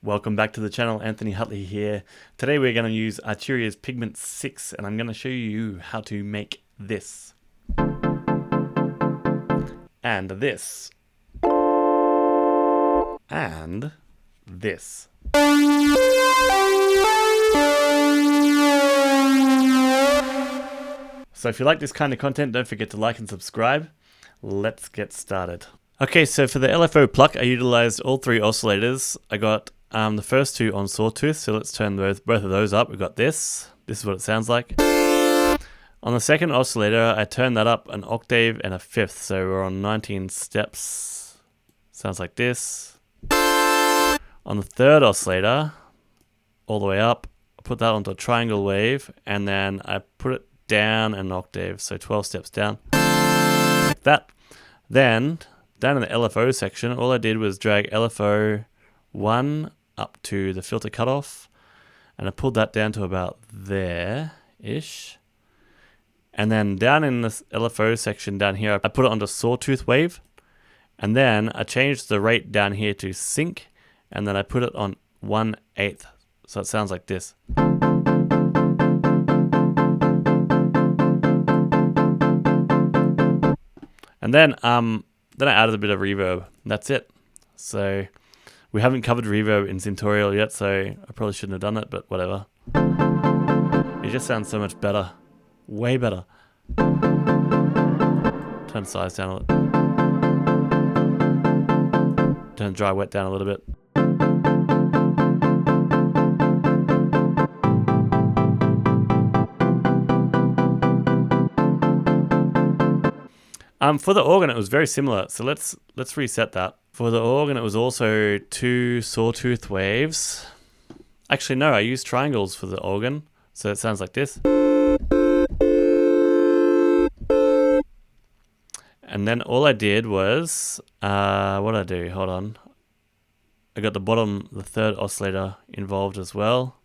Welcome back to the channel, Anthony Hutley here. Today we're going to use Arteria's Pigments 6 and I'm going to show you how to make this. And this. And this. So if you like this kind of content, don't forget to like and subscribe. Let's get started. Okay, so for the LFO Pluck, I utilized all three oscillators. I got the first two on sawtooth, so let's turn both of those up. We've got this. This is what it sounds like. On the second oscillator, I turned that up an octave and a fifth, so we're on 19 steps. Sounds like this. On the third oscillator, all the way up, I put that onto a triangle wave, and then I put it down an octave, so 12 steps down, like that. Then, down in the LFO section, all I did was drag LFO 1 up to the filter cutoff, and I pulled that down to about there-ish. And then down in this LFO section down here, I put it onto sawtooth wave, and then I changed the rate down here to sync, and then I put it on 1/8, so it sounds like this. And then I added a bit of reverb. That's it. So we haven't covered reverb in Zintorial yet, so I probably shouldn't have done it, but whatever. It just sounds so much better. Way better. Turn the size down a little. Turn dry wet down a little bit. For the organ, it was very similar. So let's reset that. For the organ, it was also 2 sawtooth waves. Actually, no, I used triangles for the organ. So it sounds like this. And then all I did was, what did I do? Hold on. I got the third oscillator involved as well.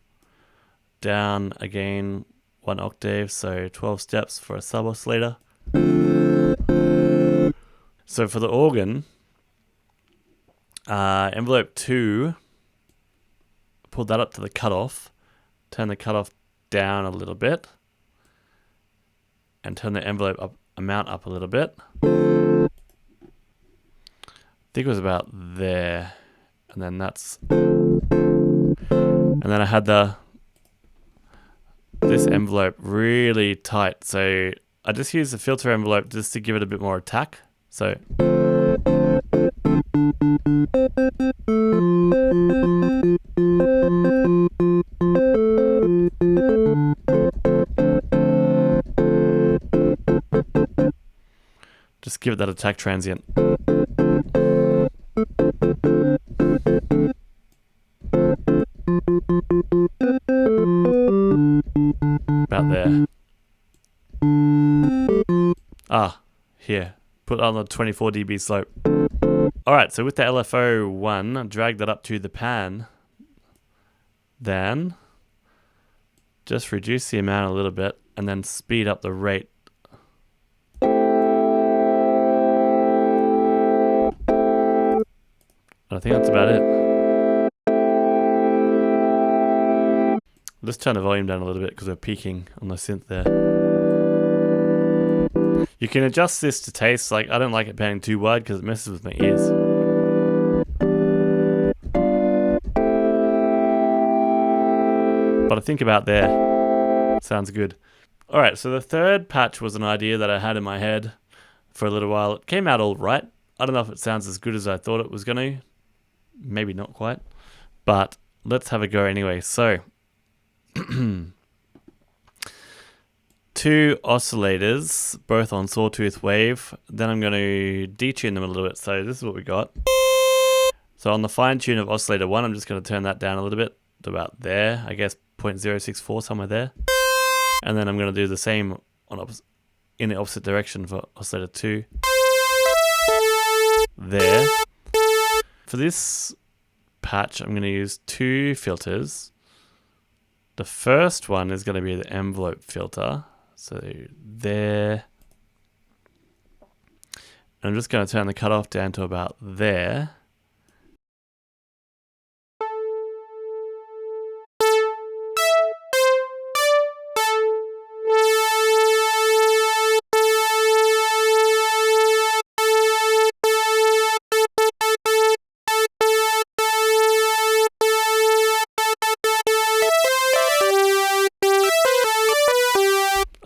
Down again 1 octave, so 12 steps for a sub oscillator. So for the organ, envelope 2, pulled that up to the cutoff, turn the cutoff down a little bit, and turn the envelope amount up a little bit. I think it was about there, and then I had this envelope really tight, so I just used the filter envelope just to give it a bit more attack. So just give it that attack transient. About there. Here. Put on the 24 dB slope. Alright, so with the LFO 1, drag that up to the pan. Then just reduce the amount a little bit and then speed up the rate. And I think that's about it. Let's turn the volume down a little bit because we're peaking on the synth there. You can adjust this to taste. Like, I don't like it panning too wide because it messes with my ears. But I think about there. Sounds good. Alright, so the third patch was an idea that I had in my head for a little while. It came out all right. I don't know if it sounds as good as I thought it was going to. Maybe not quite. But let's have a go anyway. So 2 oscillators, both on sawtooth wave. Then I'm going to detune them a little bit. So this is what we got. So on the fine tune of oscillator 1, I'm just going to turn that down a little bit to about there. I guess 0.064, somewhere there. And then I'm going to do the same in the opposite direction for oscillator 2. There. For this patch, I'm going to use 2 filters. The first one is going to be the envelope filter. So there. I'm just going to turn the cutoff down to about there.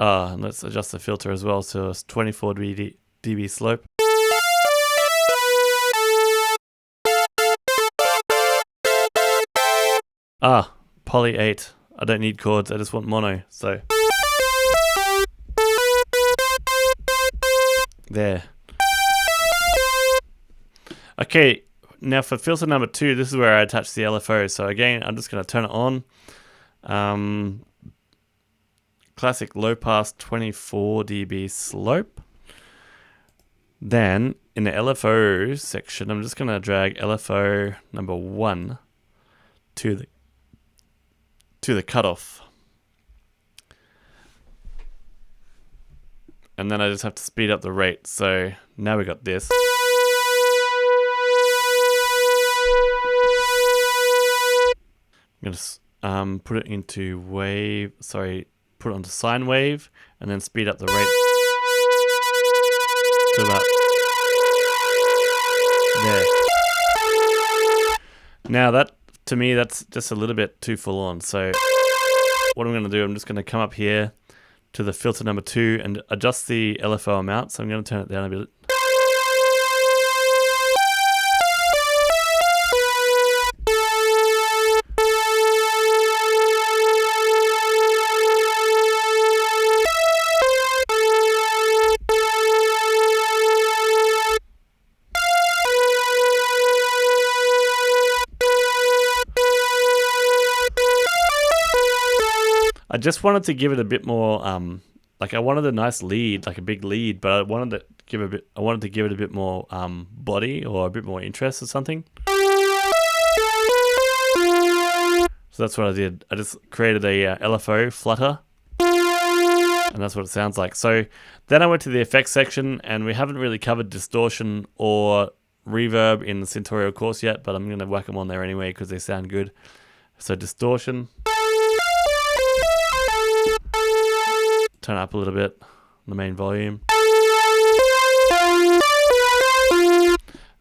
And let's adjust the filter as well, so it's 24 dB slope. Poly 8. I don't need chords, I just want mono, so there. Okay, now for filter number 2, this is where I attach the LFO. So again, I'm just going to turn it on. Classic low pass 24 dB slope. Then in the LFO section, I'm just going to drag LFO number 1 to the cutoff. And then I just have to speed up the rate. So now we got this. I'm going to put it into wave, put it onto sine wave, and then speed up the rate to about there. Now that, to me, that's just a little bit too full on. So what I'm going to do, I'm just going to come up here to the filter number 2 and adjust the LFO amount. So I'm going to turn it down a bit. I just wanted to give it a bit more, like I wanted a nice lead, like a big lead, but I wanted to give it a bit more body or a bit more interest or something. So that's what I did. I just created a LFO flutter, and that's what it sounds like. So then I went to the effects section, and we haven't really covered distortion or reverb in the tutorial course yet, but I'm going to whack them on there anyway because they sound good. So distortion. Turn it up a little bit on the main volume.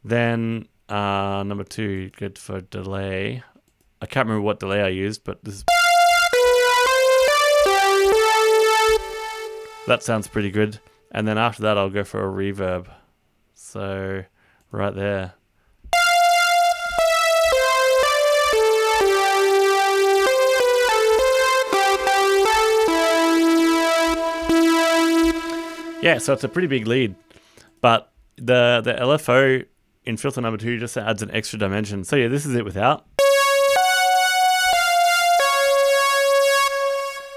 Then number 2, good for delay. I can't remember what delay I used, but this is... that sounds pretty good. And then after that, I'll go for a reverb. So right there. Yeah, so it's a pretty big lead, but the LFO in filter number 2 just adds an extra dimension. So yeah, this is it without.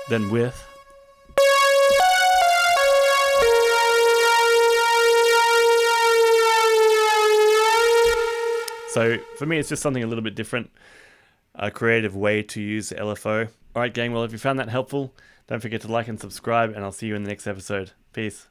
Then with. So for me, it's just something a little bit different, a creative way to use LFO. All right, gang, well, if you found that helpful, don't forget to like and subscribe, and I'll see you in the next episode. Peace.